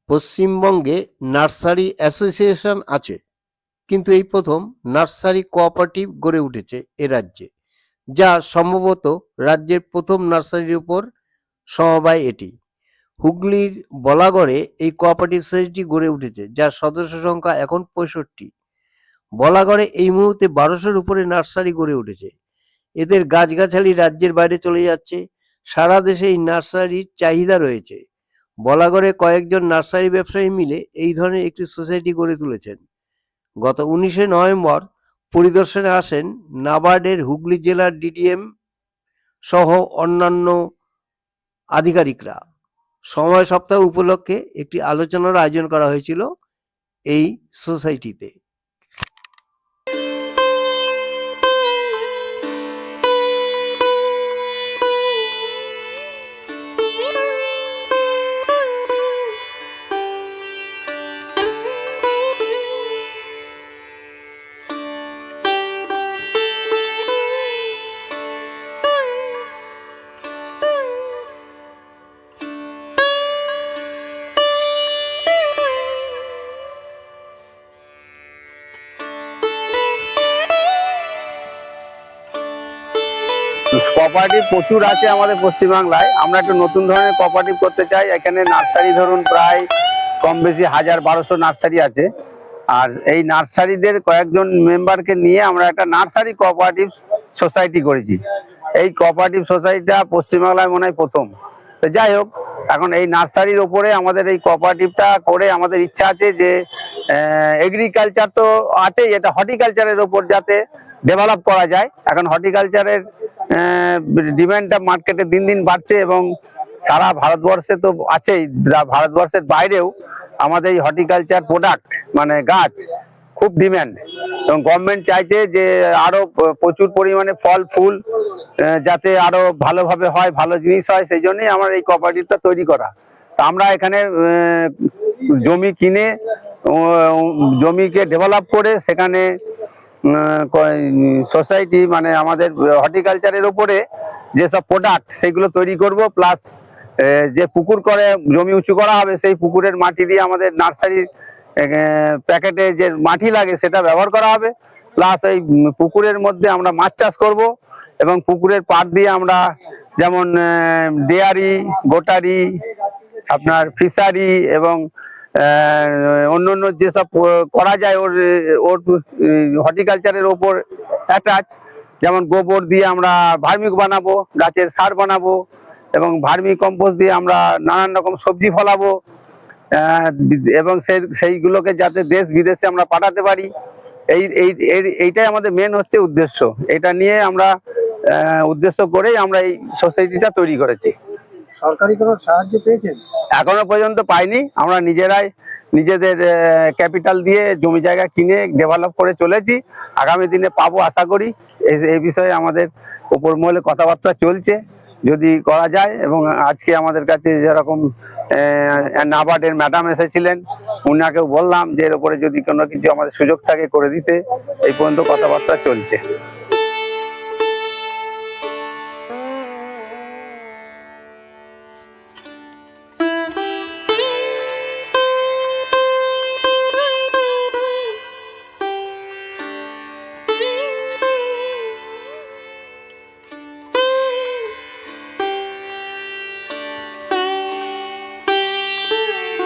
পশ্চিমবঙ্গে nursery association আছে, কিন্তু এই প্রথম নার্সারি কোঅপারেটিভ গড়ে উঠেছে এ রাজ্যে, যা সম্ভবত রাজ্যের প্রথম নার্সারির উপর সমবায় এটি। হুগলির বলাগড়ে এই কোঅপারেটিভ সোসাইটি গড়ে উঠেছে, যার সদস্য সংখ্যা এখন 65। বলাগড়ে এই মুহূর্তে 1200-র উপরে নার্সারি গড়ে উঠেছে। এদের গাছগাছালি রাজ্যের বাইরে চলে যাচ্ছে। সারা দেশে এই নার্সারির চাহিদা রয়েছে। বলাগড়ে কয়েকজন নার্সারি ব্যবসায়ী মিলে এই ধরনের একটি সোসাইটি গড়ে তুলেছেন। গত 19শে নভেম্বর পরিদর্শনে আসেন নাবার্ডের হুগলি জেলার ডিডিএম সহ অন্যান্য আধিকারিকরা। সময় সপ্তাহ উপলক্ষে একটি আলোচনার আয়োজন করা হয়েছিল এই সোসাইটিতে। কোঅপারেটিভ প্রচুর আছে আমাদের পশ্চিমবাংলায়। আমরা একটু নতুন ধরনের কোঅপারেটিভ করতে চাই। এখানে নার্সারি ধরুন প্রায় কম বেশি 1000-1200 নার্সারি আছে। আর এই নার্সারিদের কয়েকজন মেম্বারকে নিয়ে আমরা একটা নার্সারি কোঅপারেটিভ সোসাইটি করেছি। এই কোঅপারেটিভ সোসাইটিটা পশ্চিমবাংলায় মনে হয় প্রথম। তো যাই হোক, এখন এই নার্সারির ওপরে আমাদের এই কোঅপারেটিভটা করে আমাদের ইচ্ছা আছে যে এগ্রিকালচার তো আছেই, এটা হর্টিকালচারের ওপর যাতে ডেভেলপ করা যায়। এখন হর্টিকালচারের ডিমান্ডটা মার্কেটে দিন দিন বাড়ছে এবং সারা ভারতবর্ষে তো আছেই, ভারতবর্ষের বাইরেও আমাদের এই হর্টিকালচার প্রোডাক্ট মানে গাছ খুব ডিমান্ড। এবং গভর্নমেন্ট চাইছে যে আরো প্রচুর পরিমাণে ফল ফুল যাতে আরো ভালোভাবে হয়, ভালো জিনিস হয়, সেই জন্যই আমার এই কোঅপারেটিভটা তৈরি করা। তা আমরা এখানে জমি কিনে জমিকে ডেভেলপ করে সেখানে সোসাইটি মানে আমাদের হর্টিকালচারের উপরে যেসব প্রোডাক্ট সেগুলো তৈরি করব। প্লাস যে পুকুর করে জমি উঁচু করা হবে সেই পুকুরের মাটি দিয়ে আমাদের নার্সারির প্যাকেটে যে মাটি লাগে সেটা ব্যবহার করা হবে। প্লাস এই পুকুরের মধ্যে আমরা মাছ চাষ করব এবং পুকুরের পাড় দিয়ে আমরা যেমন ডেয়ারি, গোটারি, আপনার ফিশারি এবং অন্য অন্য যেসব করা যায় ওর ওর হর্টিকালচারের ওপর অ্যাটাচ, যেমন গোবর দিয়ে আমরা ভার্মি বানাবো, গাছের সার বানাবো এবং ভার্মি কম্পোস্ট দিয়ে আমরা নানান রকম সবজি ফলাবো এবং সেইগুলোকে যাতে দেশ বিদেশে আমরা পাঠাতে পারি। এইটাই আমাদের মেন হচ্ছে উদ্দেশ্য। এটা নিয়ে আমরা উদ্দেশ্য করেই আমরা এই সোসাইটিটা তৈরি করেছি। সরকারি কোনো সাহায্য পেয়েছেন? এখনো পর্যন্ত পাইনি। আমরা নিজেরাই নিজেদের ক্যাপিটাল দিয়ে জমি জায়গা কিনে ডেভেলপ করে চলেছি। আগামী দিনে পাবো আশা করি। এই বিষয়ে আমাদের উপর মহলে কথাবার্তা চলছে যদি করা যায়। এবং আজকে আমাদের কাছে যেরকম নাবার্ডের ম্যাডাম এসেছিলেন, উনাকেও বললাম যে এর উপরে যদি কোনো কিছু আমাদের সুযোগ থাকে করে দিতে। এই পর্যন্ত কথাবার্তা চলছে।